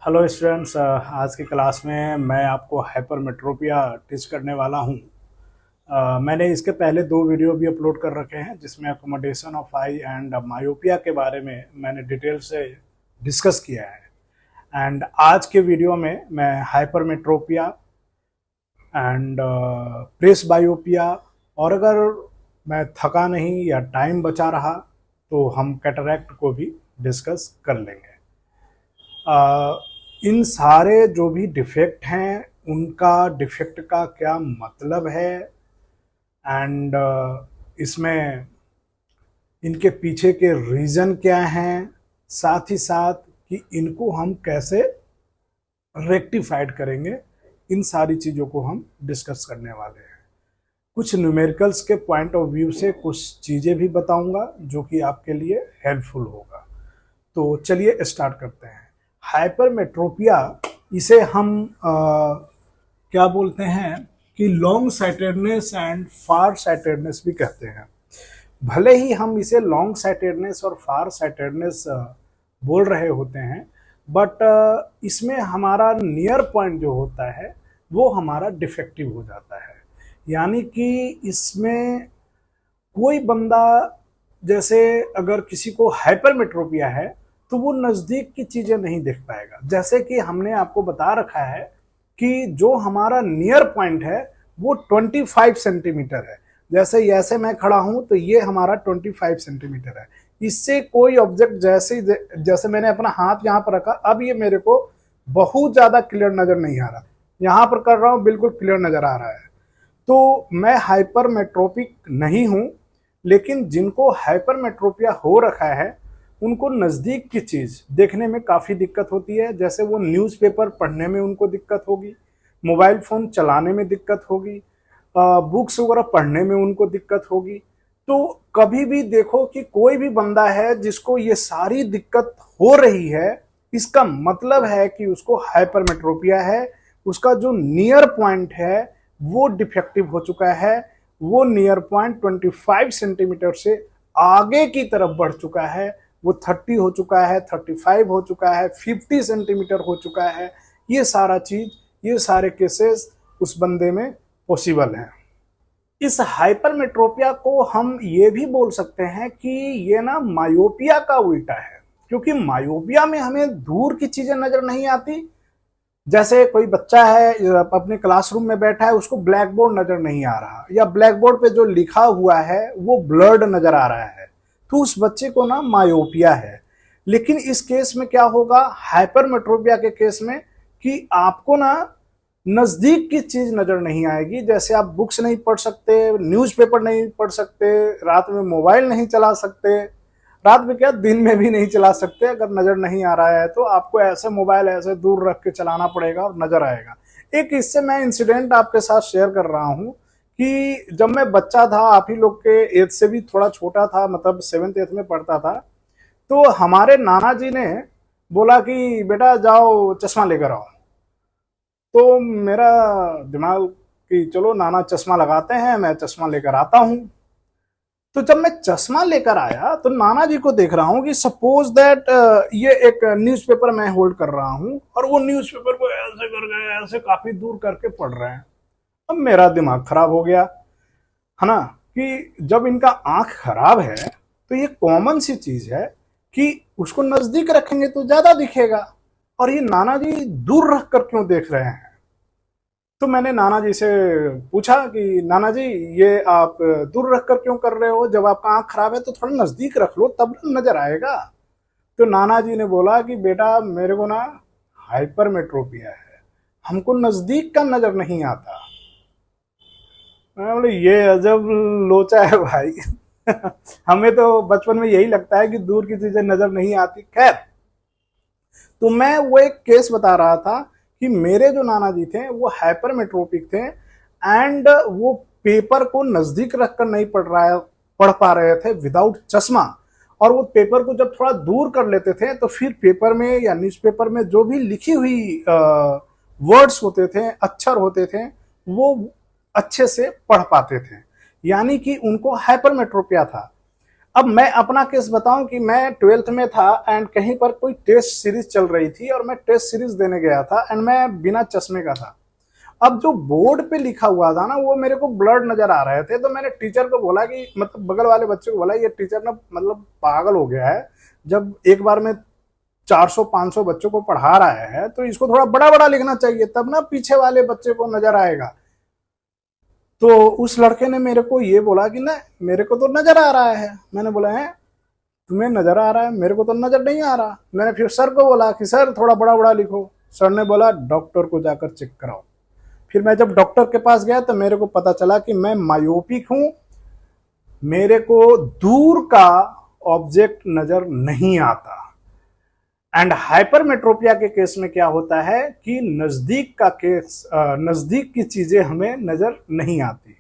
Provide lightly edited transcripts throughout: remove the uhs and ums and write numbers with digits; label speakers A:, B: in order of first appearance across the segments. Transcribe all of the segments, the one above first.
A: Hello students, आज की class में मैं आपको हाइपरमेट्रोपिया टीच करने वाला हूं। मैंने इसके पहले दो वीडियो भी अपलोड कर रखे हैं जिसमें accommodation of I and myopia के बारे में मैंने डिटेल से डिस्कस किया है। एंड आज के वीडियो में मैं हाइपरमेट्रोपिया एंड प्रेस बायोपिया, और अगर मैं थका नहीं या टाइम बचा रहा तो हम कैटरैक्ट को भी डिस्कस कर लेंगे। इन सारे जो भी डिफेक्ट हैं उनका डिफेक्ट का क्या मतलब है, एंड इसमें इनके पीछे के रीज़न क्या हैं, साथ ही साथ कि इनको हम कैसे रेक्टिफाइड करेंगे, इन सारी चीज़ों को हम डिस्कस करने वाले हैं। कुछ न्यूमेरिकल्स के पॉइंट ऑफ व्यू से कुछ चीज़ें भी बताऊंगा जो कि आपके लिए हेल्पफुल होगा। तो चलिए स्टार्ट करते हैं। हाइपरमेट्रोपिया, इसे हम क्या बोलते हैं कि long sightedness and far sightedness भी कहते हैं। भले ही हम इसे लॉन्ग साइटेडनेस और फार साइटेडनेस बोल रहे होते हैं, बट इसमें हमारा नियर पॉइंट जो होता है वो हमारा डिफेक्टिव हो जाता है। यानी कि इसमें कोई बंदा, जैसे अगर किसी को हाइपरमेट्रोपिया है तो वो नज़दीक की चीज़ें नहीं देख पाएगा। जैसे कि हमने आपको बता रखा है कि जो हमारा नियर पॉइंट है वो 25 सेंटीमीटर है। जैसे ऐसे मैं खड़ा हूं तो ये हमारा 25 सेंटीमीटर है। इससे कोई ऑब्जेक्ट जैसे मैंने अपना हाथ यहाँ पर रखा, अब ये मेरे को बहुत ज़्यादा क्लियर नज़र नहीं आ रहा। यहाँ पर कर रहा हूँ, बिल्कुल क्लियर नज़र आ रहा है। तो मैं हाइपरमेट्रोपिक नहीं हूँ, लेकिन जिनको हाइपरमेट्रोपिया हो रखा है उनको नज़दीक की चीज़ देखने में काफ़ी दिक्कत होती है। जैसे वो न्यूज़पेपर पढ़ने में उनको दिक्कत होगी, मोबाइल फ़ोन चलाने में दिक्कत होगी, बुक्स वगैरह पढ़ने में उनको दिक्कत होगी। तो कभी भी देखो कि कोई भी बंदा है जिसको ये सारी दिक्कत हो रही है, इसका मतलब है कि उसको हाइपरमेट्रोपिया है। उसका जो नियर पॉइंट है वो डिफेक्टिव हो चुका है। वो नियर पॉइंट 25 सेंटीमीटर से आगे की तरफ बढ़ चुका है। वो 30 हो चुका है, 35 हो चुका है, 50 सेंटीमीटर हो चुका है। ये सारा चीज, ये सारे केसेस उस बंदे में पॉसिबल हैं। इस हाइपरमेट्रोपिया को हम ये भी बोल सकते हैं कि ये ना मायोपिया का उल्टा है, क्योंकि मायोपिया में हमें दूर की चीजें नजर नहीं आती। जैसे कोई बच्चा है अपने क्लासरूम में बैठा है, उसको ब्लैक बोर्ड नजर नहीं आ रहा, या ब्लैक बोर्ड पे जो लिखा हुआ है वो ब्लर्ड नजर आ रहा है, तो उस बच्चे को ना मायोपिया है। लेकिन इस केस में क्या होगा, हाइपरमेट्रोपिया के केस में, कि आपको ना नजदीक की चीज नजर नहीं आएगी। जैसे आप बुक्स नहीं पढ़ सकते, न्यूज़पेपर नहीं पढ़ सकते, रात में मोबाइल नहीं चला सकते, रात में क्या दिन में भी नहीं चला सकते। अगर नजर नहीं आ रहा है तो आपको ऐसे मोबाइल ऐसे दूर रख के चलाना पड़ेगा और नजर आएगा। एक इससे मैं इंसिडेंट आपके साथ शेयर कर रहा हूँ कि जब मैं बच्चा था, आप ही लोग के एज से भी थोड़ा छोटा था, मतलब 7th 8th में पढ़ता था, तो हमारे नाना जी ने बोला कि बेटा जाओ चश्मा लेकर आओ। तो मेरा दिमाग कि चलो नाना चश्मा लगाते हैं, मैं चश्मा लेकर आता हूँ। तो जब मैं चश्मा लेकर आया तो नाना जी को देख रहा हूँ कि सपोज दैट ये एक न्यूज़पेपर मैं होल्ड कर रहा हूँ और वो न्यूज़पेपर को ऐसे करके ऐसे काफी दूर करके पढ़ रहे हैं। अब मेरा दिमाग खराब हो गया, है ना, कि जब इनका आंख खराब है तो ये कॉमन सी चीज है कि उसको नजदीक रखेंगे तो ज्यादा दिखेगा, और ये नाना जी दूर रख कर क्यों देख रहे हैं। तो मैंने नाना जी से पूछा कि नाना जी ये आप दूर रख कर क्यों कर रहे हो, जब आपका आंख खराब है तो थोड़ा नजदीक रख लो तब नजर आएगा। तो नाना जी ने बोला कि बेटा मेरे को ना हाइपरमेट्रोपिया है, हमको नजदीक का नजर नहीं आता। मैं बोले ये अजब लोचा है भाई। हमें तो बचपन में यही लगता है कि दूर की चीजें नजर नहीं आती। खैर, तो मैं वो एक केस बता रहा था कि मेरे जो नाना जी थे वो हाइपरमेट्रोपिक थे, एंड वो पेपर को नजदीक रखकर नहीं पढ़ पा रहे थे विदाउट चश्मा। और वो पेपर को जब थोड़ा दूर कर लेते थे तो फिर पेपर में या न्यूज़पेपर में जो भी लिखी हुई वर्ड्स होते थे, अक्षर होते थे, वो अच्छे से पढ़ पाते थे। यानी कि उनको हाइपरमेट्रोपिया था। अब मैं अपना केस बताऊं कि मैं 12th में था एंड कहीं पर कोई टेस्ट सीरीज चल रही थी और मैं टेस्ट सीरीज देने गया था एंड मैं बिना चश्मे का था। अब जो बोर्ड पे लिखा हुआ था ना वो मेरे को ब्लर्ड नजर आ रहे थे, तो मैंने टीचर को बोला कि मतलब बगल वाले बच्चे को बोला ये टीचर ना मतलब पागल हो गया है, जब एक बार में 400-500 बच्चों को पढ़ा रहा है तो इसको थोड़ा बड़ा बड़ा लिखना चाहिए, तब ना पीछे वाले बच्चे को नजर आएगा। तो उस लड़के ने मेरे को ये बोला कि ना मेरे को तो नजर आ रहा है। मैंने बोला है तुम्हें नजर आ रहा है, मेरे को तो नजर नहीं आ रहा। मैंने फिर सर को बोला कि सर थोड़ा बड़ा बड़ा लिखो। सर ने बोला डॉक्टर को जाकर चेक कराओ। फिर मैं जब डॉक्टर के पास गया तो मेरे को पता चला कि मैं मायोपिक हूं, मेरे को दूर का ऑब्जेक्ट नजर नहीं आता। एंड हाइपरमेट्रोपिया के केस में क्या होता है कि नजदीक की चीजें हमें नजर नहीं आती।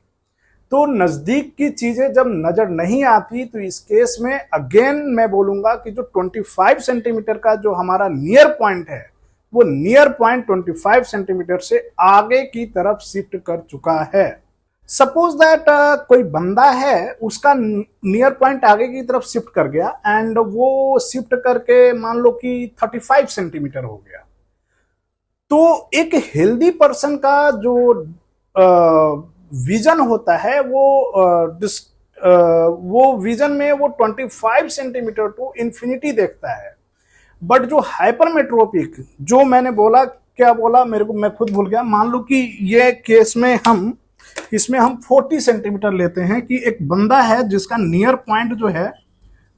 A: तो नजदीक की चीजें जब नजर नहीं आती तो इस केस में अगेन मैं बोलूंगा कि जो 25 सेंटीमीटर का जो हमारा नियर पॉइंट है वो नियर पॉइंट 25 सेंटीमीटर से आगे की तरफ शिफ्ट कर चुका है। सपोज दैट कोई बंदा है उसका नियर पॉइंट आगे की तरफ शिफ्ट कर गया एंड वो शिफ्ट करके मान लो कि 35 सेंटीमीटर हो गया। तो एक हेल्दी पर्सन का जो विजन होता है वो विजन में वो 25 सेंटीमीटर टू इंफिनिटी देखता है। बट जो हाइपरमेट्रोपिक, जो मैंने बोला क्या बोला मेरे को मैं खुद भूल गया, मान लो कि ये केस में इसमें हम 40 सेंटीमीटर लेते हैं कि एक बंदा है जिसका नियर पॉइंट जो है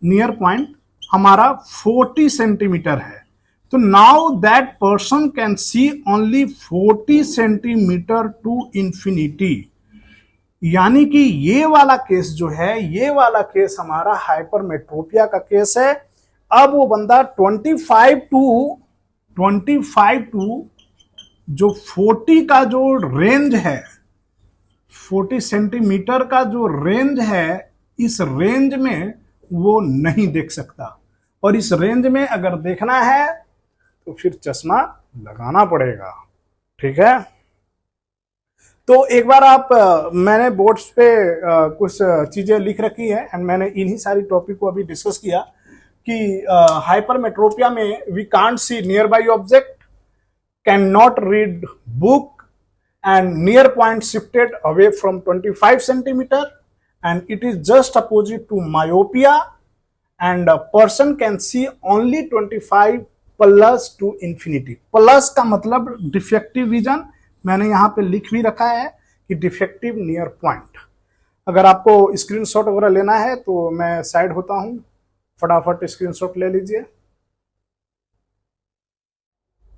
A: नियर पॉइंट हमारा 40 सेंटीमीटर है। तो now that person can see only 40 centimetre to infinity. यानी कि ये वाला केस जो है, ये वाला केस हमारा हाइपरमेट्रोपिया का केस है। अब वो बंदा 25 टू जो 40 का जो रेंज है, 40 सेंटीमीटर का जो रेंज है, इस रेंज में वो नहीं देख सकता। और इस रेंज में अगर देखना है तो फिर चश्मा लगाना पड़ेगा। ठीक है, तो एक बार मैंने बोर्ड्स पे कुछ चीजें लिख रखी है एंड मैंने इन्हीं सारी टॉपिक को अभी डिस्कस किया कि हाइपरमेट्रोपिया में we can't see near by object, can not read book and near point shifted away from 25 centimeter and it is just opposite to myopia and a person can see only 25 plus to infinity। Plus का मतलब defective vision, मैंने यहाँ पे लिख भी रखा है कि डिफेक्टिव नियर पॉइंट। अगर आपको स्क्रीनशॉट वगैरह लेना है तो मैं साइड होता हूँ, फटाफट स्क्रीनशॉट ले लीजिए।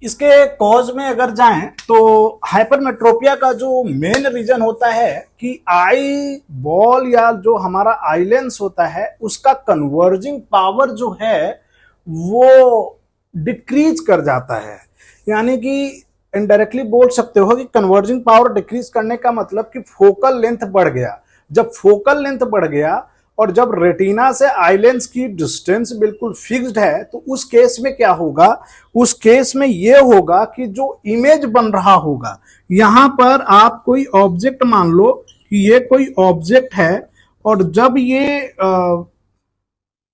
A: इसके कॉज में अगर जाएं तो हाइपरमेट्रोपिया का जो मेन रीजन होता है कि आई बॉल या जो हमारा आई लेंस होता है उसका कन्वर्जिंग पावर जो है वो डिक्रीज कर जाता है। यानी कि इनडायरेक्टली बोल सकते हो कि कन्वर्जिंग पावर डिक्रीज करने का मतलब कि फोकल लेंथ बढ़ गया। जब फोकल लेंथ बढ़ गया और जब रेटिना से आई लेंस की डिस्टेंस बिल्कुल फिक्स्ड है तो उस केस में क्या होगा, उस केस में ये होगा कि जो इमेज बन रहा होगा, यहां पर आप कोई ऑब्जेक्ट मान लो कि ये कोई ऑब्जेक्ट है और जब ये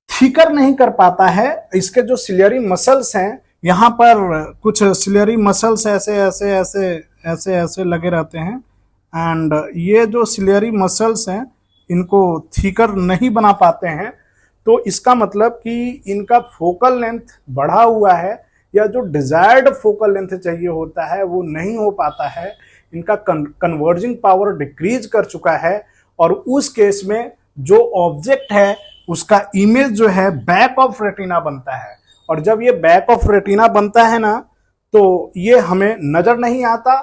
A: थिकर नहीं कर पाता है, इसके जो सिलियरी मसल्स हैं यहां पर कुछ सिलियरी मसल्स ऐसे ऐसे ऐसे ऐसे ऐसे लगे रहते हैं एंड ये जो सिलियरी मसल्स हैं इनको थिकर नहीं बना पाते हैं। तो इसका मतलब कि इनका फोकल लेंथ बढ़ा हुआ है या जो डिजायर्ड फोकल लेंथ चाहिए होता है वो नहीं हो पाता है, इनका कन्वर्जिंग पावर डिक्रीज कर चुका है और उस केस में जो ऑब्जेक्ट है उसका इमेज जो है बैक ऑफ रेटिना बनता है। और जब ये बैक ऑफ रेटिना बनता है ना तो ये हमें नजर नहीं आता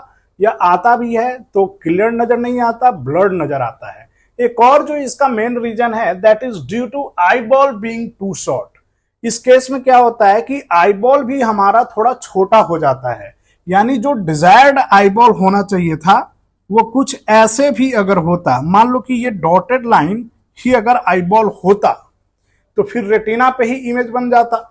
A: या आता भी है तो क्लियर नजर नहीं आता, ब्लर्ड नजर आता है। एक और जो इसका मेन रीजन है that is due to eye ball being too short. इस केस में क्या होता है कि आई बॉल भी हमारा थोड़ा छोटा हो जाता है, यानी जो डिजायर्ड आई बॉल होना चाहिए था वो कुछ ऐसे भी अगर होता, मान लो कि ये डॉटेड लाइन ही अगर आई बॉल होता तो फिर रेटिना पे ही इमेज बन जाता।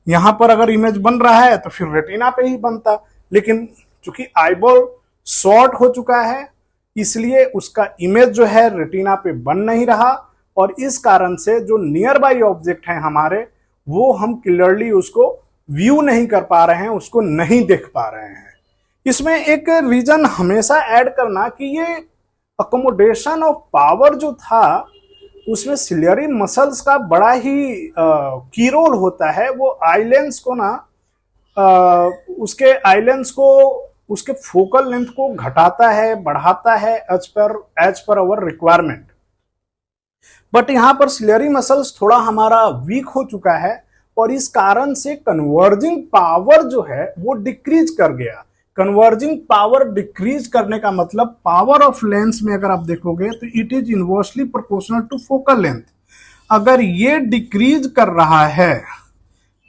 A: यहां पर अगर इमेज बन रहा है तो फिर रेटिना पे ही बनता, लेकिन चूंकि आई बॉल शॉर्ट हो चुका है इसलिए उसका इमेज जो है रेटिना पे बन नहीं रहा और इस कारण से जो नियर बाई ऑब्जेक्ट हैं हमारे, वो हम क्लियरली उसको व्यू नहीं कर पा रहे हैं, उसको नहीं देख पा रहे हैं। इसमें एक रीजन हमेशा ऐड करना कि ये अकोमोडेशन ऑफ पावर जो था उसमें सिलियरी मसल्स का बड़ा ही की रोल होता है। वो आइलेंस को ना उसके आइलेंस को, उसके फोकल लेंथ को घटाता है, बढ़ाता है as per our requirement. But यहां पर सिलियरी मसल्स थोड़ा हमारा वीक हो चुका है और इस कारण से कन्वर्जिंग पावर जो है वो डिक्रीज कर गया। कन्वर्जिंग पावर डिक्रीज करने का मतलब पावर ऑफ लेंस में अगर आप देखोगे तो it is inversely proportional to focal length. अगर ये डिक्रीज कर रहा है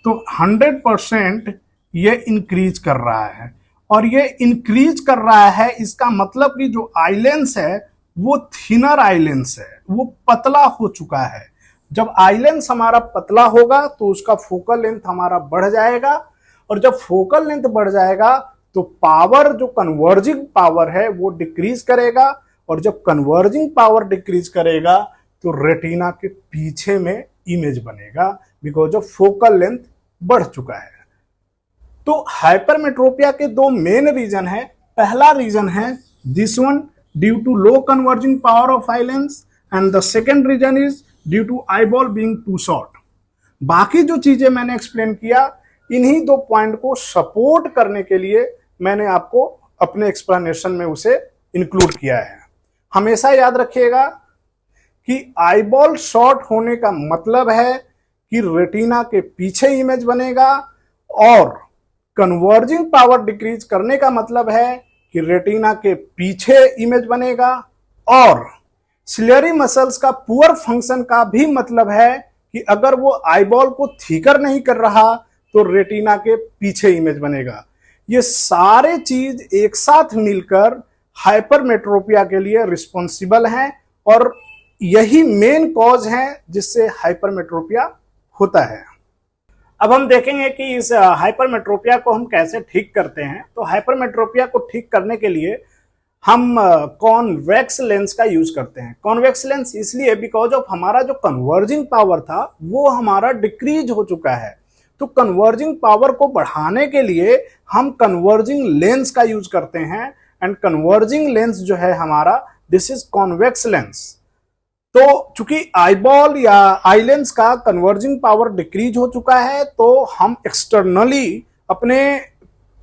A: तो 100% ये इंक्रीज कर रहा है, और ये इंक्रीज कर रहा है इसका मतलब कि जो आइलेंस है वो थिनर आइलेंस है, वो पतला हो चुका है। जब आइलेंस हमारा पतला होगा तो उसका फोकल लेंथ हमारा बढ़ जाएगा, और जब फोकल लेंथ बढ़ जाएगा तो पावर, जो कन्वर्जिंग पावर है वो डिक्रीज करेगा, और जब कन्वर्जिंग पावर डिक्रीज करेगा तो रेटिना के पीछे में इमेज बनेगा, बिकॉज ऑफ फोकल लेंथ बढ़ चुका है। तो हाइपरमेट्रोपिया के दो मेन रीजन है। पहला रीजन है this one, due to low converging power of eye lens, and the second reason is due to eyeball being too short. बाकी जो चीजें मैंने एक्सप्लेन किया, इन्हीं दो पॉइंट को सपोर्ट करने के लिए मैंने आपको अपने एक्सप्लेनेशन में उसे इंक्लूड किया है। हमेशा याद रखिएगा कि आईबॉल शॉर्ट होने का मतलब है कि रेटिना के पीछे इमेज बनेगा, और कन्वर्जिंग पावर डिक्रीज करने का मतलब है कि रेटिना के पीछे इमेज बनेगा, और सिलियरी मसल्स का पुअर फंक्शन का भी मतलब है कि अगर वो आईबॉल को थिकर नहीं कर रहा तो रेटिना के पीछे इमेज बनेगा। ये सारे चीज एक साथ मिलकर हाइपरमेट्रोपिया के लिए रिस्पॉन्सिबल हैं, और यही मेन कॉज है जिससे हाइपरमेट्रोपिया होता है। अब हम देखेंगे कि इस हाइपरमेट्रोपिया को हम कैसे ठीक करते हैं। तो हाइपरमेट्रोपिया को ठीक करने के लिए हम कॉन्वेक्स लेंस का यूज करते हैं। कॉन्वेक्स लेंस इसलिए बिकॉज ऑफ हमारा जो कन्वर्जिंग पावर था वो हमारा डिक्रीज हो चुका है। तो कन्वर्जिंग पावर को बढ़ाने के लिए हम कन्वर्जिंग लेंस का यूज करते हैं, एंड कन्वर्जिंग लेंस जो है हमारा, दिस इज कॉन्वेक्स लेंस। तो चूंकि आईबॉल या आई लेंस का कन्वर्जिंग पावर डिक्रीज हो चुका है, तो हम एक्सटर्नली अपने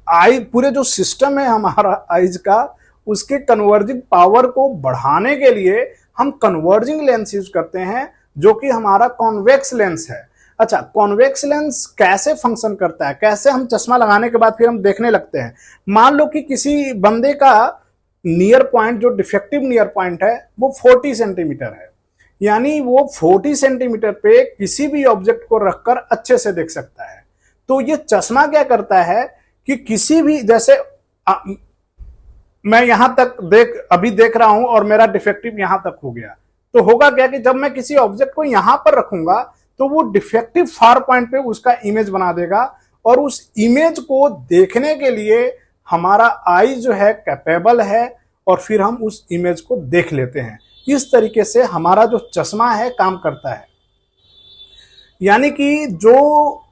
A: आई, पूरे जो सिस्टम है हमारा आईज का, उसके कन्वर्जिंग पावर को बढ़ाने के लिए हम कन्वर्जिंग लेंस यूज करते हैं, जो कि हमारा कॉन्वेक्स लेंस है। अच्छा, कॉन्वेक्स लेंस कैसे फंक्शन करता है, कैसे हम चश्मा लगाने के बाद फिर हम देखने लगते हैं। मान लो कि किसी बंदे का नियर पॉइंट, जो डिफेक्टिव नियर पॉइंट है, वो 40 सेंटीमीटर है, यानी वो 40 सेंटीमीटर पे किसी भी ऑब्जेक्ट को रखकर अच्छे से देख सकता है। तो ये चश्मा क्या करता है कि किसी भी, जैसे मैं यहां तक अभी देख रहा हूं और मेरा डिफेक्टिव यहां तक हो गया, तो होगा क्या कि जब मैं किसी ऑब्जेक्ट को यहां पर रखूंगा तो वो डिफेक्टिव फार पॉइंट पे उसका इमेज बना देगा, और उस इमेज को देखने के लिए हमारा आई जो है कैपेबल है, और फिर हम उस इमेज को देख लेते हैं। इस तरीके से हमारा जो चश्मा है काम करता है, यानी कि जो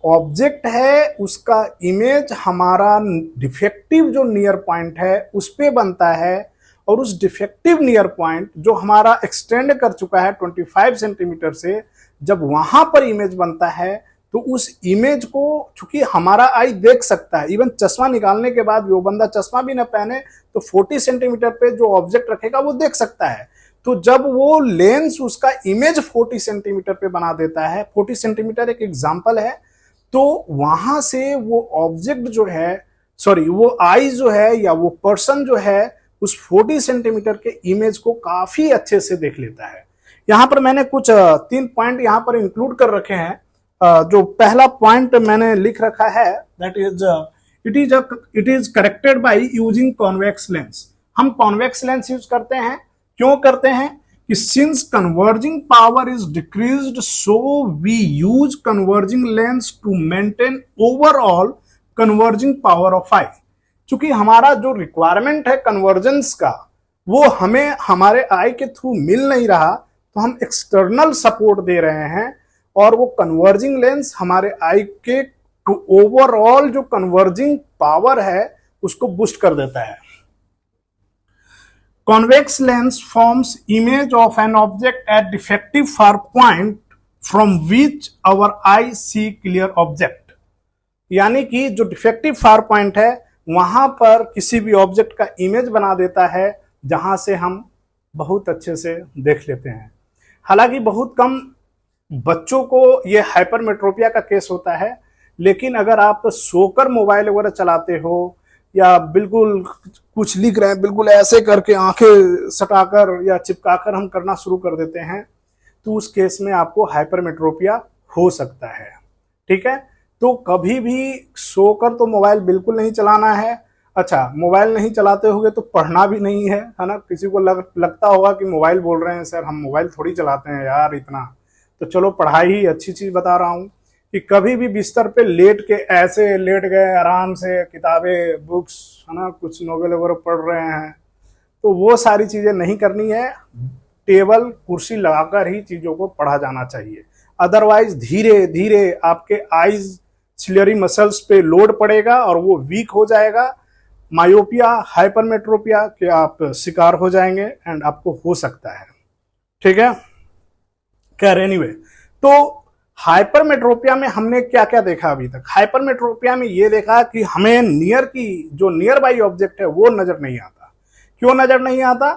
A: ऑब्जेक्ट है उसका इमेज हमारा डिफेक्टिव जो नियर पॉइंट है उस पे बनता है, और उस डिफेक्टिव नियर पॉइंट जो हमारा एक्सटेंड कर चुका है 25 सेंटीमीटर से, जब वहां पर इमेज बनता है तो उस इमेज को चूंकि हमारा आई देख सकता है, इवन चश्मा निकालने के बाद वो बंदा चश्मा भी न पहने तो 40 सेंटीमीटर पे जो ऑब्जेक्ट रखेगा वो देख सकता है। तो जब वो लेंस उसका इमेज 40 सेंटीमीटर पे बना देता है, 40 सेंटीमीटर एक एग्जांपल है, तो वहां से वो ऑब्जेक्ट जो है, सॉरी वो आई जो है या वो पर्सन जो है, उस 40 सेंटीमीटर के इमेज को काफी अच्छे से देख लेता है। यहां पर मैंने कुछ 3 पॉइंट यहां पर इंक्लूड कर रखे हैं। जो पहला पॉइंट मैंने लिख रखा है, that is it is corrected by using convex lens. हम कॉन्वेक्स लेंस यूज करते हैं, क्यों करते हैं कि since converging power is decreased, so we use converging lens to maintain overall converging power of eye. क्योंकि हमारा जो रिक्वायरमेंट है कन्वर्जेंस का, वो हमें हमारे आई के थ्रू मिल नहीं रहा, तो हम एक्सटर्नल सपोर्ट दे रहे हैं और वो कन्वर्जिंग लेंस हमारे आई के ओवरऑल जो कन्वर्जिंग पावर है उसको बूस्ट कर देता है। Convex lens forms image of an object at defective far point from which our eye see clear object। यानी कि जो डिफेक्टिव फार पॉइंट है वहां पर किसी भी ऑब्जेक्ट का इमेज बना देता है जहां से हम बहुत अच्छे से देख लेते हैं। हालांकि बहुत कम बच्चों को ये हाइपरमेट्रोपिया का केस होता है, लेकिन अगर आप सोकर मोबाइल वगैरह चलाते हो या बिल्कुल कुछ लिख रहे हैं बिल्कुल ऐसे करके आंखें सटाकर या चिपकाकर हम करना शुरू कर देते हैं तो उस केस में आपको हाइपरमेट्रोपिया हो सकता है। ठीक है, तो कभी भी सोकर तो मोबाइल बिल्कुल नहीं चलाना है। अच्छा, मोबाइल नहीं चलाते होगे तो पढ़ना भी नहीं है, है ना। किसी को लगता होगा कि मोबाइल बोल रहे हैं सर, हम मोबाइल थोड़ी चलाते हैं यार इतना, तो चलो पढ़ाई ही अच्छी चीज बता रहा हूँ कि कभी भी बिस्तर पे लेट के ऐसे लेट गए आराम से, किताबें बुक्स है ना, कुछ नोवेल वगैरह पढ़ रहे हैं, तो वो सारी चीजें नहीं करनी है। टेबल कुर्सी लगाकर ही चीजों को पढ़ा जाना चाहिए। अदरवाइज धीरे धीरे आपके आईज सिलियरी मसल्स पे लोड पड़ेगा और वो वीक हो जाएगा। मायोपिया, हाइपरमेट्रोपिया के आप शिकार हो जाएंगे एंड आपको हो सकता है। ठीक है, खैर एनीवे, तो हाइपरमेट्रोपिया में हमने क्या क्या देखा अभी तक। हाइपरमेट्रोपिया में ये देखा कि हमें जो नियर बाई ऑब्जेक्ट है वो नजर नहीं आता। क्यों नजर नहीं आता?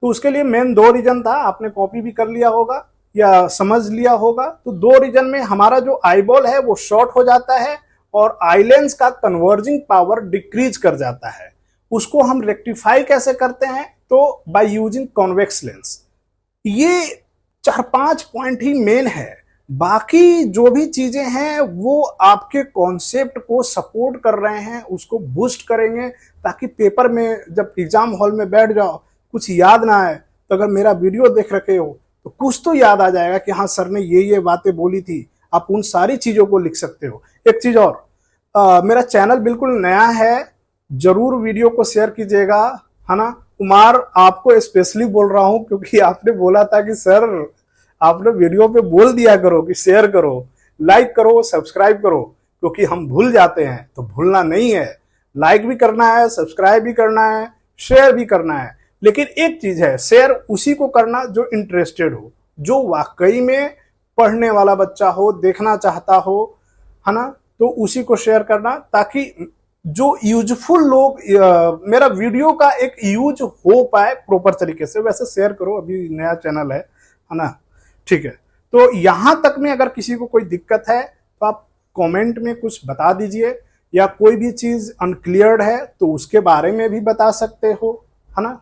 A: तो उसके लिए मेन दो रीजन था, आपने कॉपी भी कर लिया होगा या समझ लिया होगा। तो दो रीजन में हमारा जो आईबॉल है वो शॉर्ट हो जाता है और आई लेंस का कन्वर्जिंग पावर डिक्रीज कर जाता है। उसको हम रेक्टिफाई कैसे करते हैं? तो बाय यूजिंग कॉन्वेक्स लेंस। ये 4-5 पॉइंट ही मेन है, बाकी जो भी चीजें हैं वो आपके कॉन्सेप्ट को सपोर्ट कर रहे हैं, उसको बूस्ट करेंगे ताकि पेपर में जब एग्जाम हॉल में बैठ जाओ कुछ याद ना आए तो अगर मेरा वीडियो देख रखे हो तो कुछ तो याद आ जाएगा कि हाँ सर ने ये बातें बोली थी। आप उन सारी चीजों को लिख सकते हो। एक चीज और, मेरा चैनल बिल्कुल नया है, जरूर वीडियो को शेयर कीजिएगा, है ना। कुमार आपको स्पेशली बोल रहा हूं क्योंकि आपने बोला था कि सर आपने वीडियो पे बोल दिया करो कि शेयर करो, लाइक करो, सब्सक्राइब करो, क्योंकि हम भूल जाते हैं। तो भूलना नहीं है, लाइक भी करना है, सब्सक्राइब भी करना है, शेयर भी करना है। लेकिन एक चीज है, शेयर उसी को करना जो इंटरेस्टेड हो, जो वाकई में पढ़ने वाला बच्चा हो, देखना चाहता हो, है ना, तो उसी को शेयर करना ताकि जो यूजफुल लोग मेरा वीडियो का एक यूज हो पाए प्रॉपर तरीके से। वैसे शेयर करो, अभी नया चैनल है ना। ठीक है, तो यहां तक में अगर किसी को कोई दिक्कत है तो आप कमेंट में कुछ बता दीजिए, या कोई भी चीज अनक्लियर्ड है तो उसके बारे में भी बता सकते हो, है ना।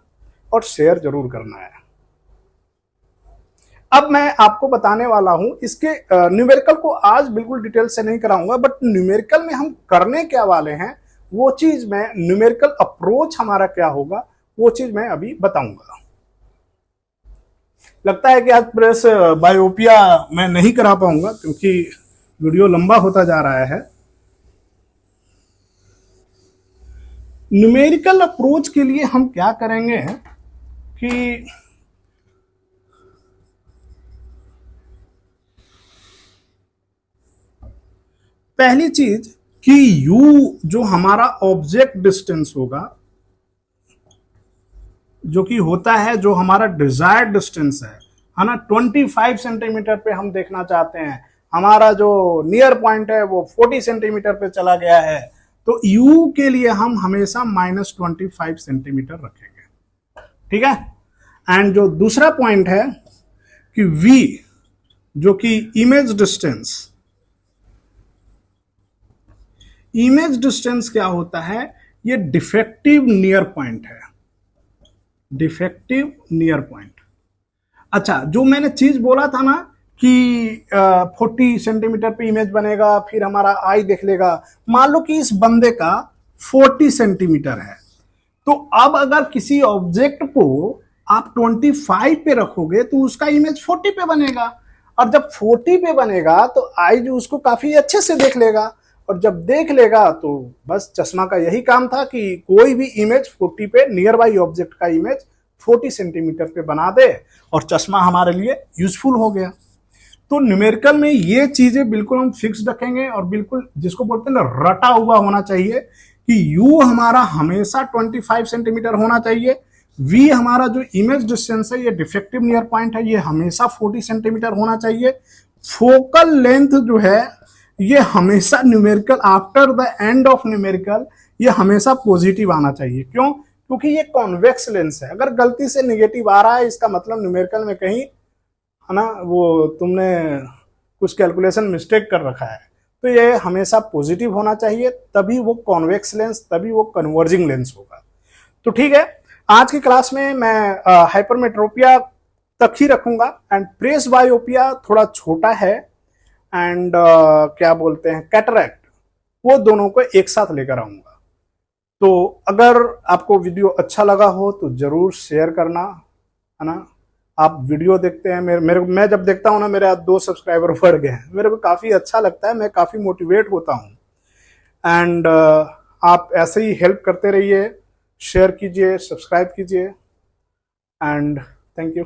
A: और शेयर जरूर करना है। अब मैं आपको बताने वाला हूं इसके न्यूमेरिकल को आज बिल्कुल डिटेल से नहीं कराऊंगा, बट न्यूमेरिकल में हम करने क्या वाले हैं वो चीज मैं, न्यूमेरिकल अप्रोच हमारा क्या होगा वो चीज मैं अभी बताऊंगा। लगता है कि आज प्रेस बायोपिया मैं नहीं करा पाऊंगा क्योंकि वीडियो लंबा होता जा रहा है। न्यूमेरिकल अप्रोच के लिए हम क्या करेंगे कि पहली चीज कि U जो हमारा ऑब्जेक्ट डिस्टेंस होगा, जो कि होता है जो हमारा डिजायर्ड डिस्टेंस है ना, 25 सेंटीमीटर पे हम देखना चाहते हैं, हमारा जो नियर पॉइंट है वो 40 सेंटीमीटर पे चला गया है, तो U के लिए हम हमेशा -25 सेंटीमीटर रखेंगे। ठीक है, एंड जो दूसरा पॉइंट है कि V जो कि इमेज डिस्टेंस क्या होता है, ये डिफेक्टिव नियर पॉइंट है, डिफेक्टिव नियर पॉइंट। अच्छा, जो मैंने चीज बोला था ना कि 40 सेंटीमीटर पे इमेज बनेगा, फिर हमारा आई देख लेगा। मान लो कि इस बंदे का 40 सेंटीमीटर है, तो अब अगर किसी ऑब्जेक्ट को आप 25 पे रखोगे तो उसका इमेज 40 पे बनेगा, और जब 40 पे बनेगा तो आई जो उसको काफी अच्छे से देख लेगा, और जब देख लेगा तो बस चश्मा का यही काम था कि कोई भी इमेज 40 पे, नियर बाई ऑब्जेक्ट का इमेज 40 सेंटीमीटर पे बना दे और चश्मा हमारे लिए यूजफुल हो गया। तो न्यूमेरिकल में ये चीजें बिल्कुल हम फिक्स रखेंगे और बिल्कुल जिसको बोलते हैं ना रटा हुआ होना चाहिए कि यू हमारा हमेशा 25 सेंटीमीटर होना चाहिए, वी हमारा जो इमेज डिस्टेंस है, ये डिफेक्टिव नियर पॉइंट है, ये हमेशा 40 सेंटीमीटर होना चाहिए। फोकल लेंथ जो है ये हमेशा numerical after the end of numerical ये हमेशा पॉजिटिव आना चाहिए। क्यों? क्योंकि ये कॉन्वेक्स लेंस है। अगर गलती से निगेटिव आ रहा है इसका मतलब न्यूमेरिकल में कहीं है ना वो तुमने कुछ कैलकुलेशन मिस्टेक कर रखा है। तो ये हमेशा पॉजिटिव होना चाहिए, तभी वो कॉन्वेक्स लेंस, तभी वो कन्वर्जिंग लेंस होगा। तो ठीक है, आज की क्लास में मैं हाइपरमेट्रोपिया तक ही रखूंगा एंड प्रेसबायोपिया थोड़ा छोटा है एंड क्या बोलते हैं कैटरैक्ट, वो दोनों को एक साथ लेकर आऊंगा। तो अगर आपको वीडियो अच्छा लगा हो तो जरूर शेयर करना, है ना। आप वीडियो देखते हैं, मैं जब देखता हूँ ना मेरे 2 सब्सक्राइबर बढ़ गए हैं, मेरे को काफ़ी अच्छा लगता है, मैं काफ़ी मोटिवेट होता हूँ। एंड आप ऐसे ही हेल्प करते रहिए, शेयर कीजिए, सब्सक्राइब कीजिए एंड थैंक यू।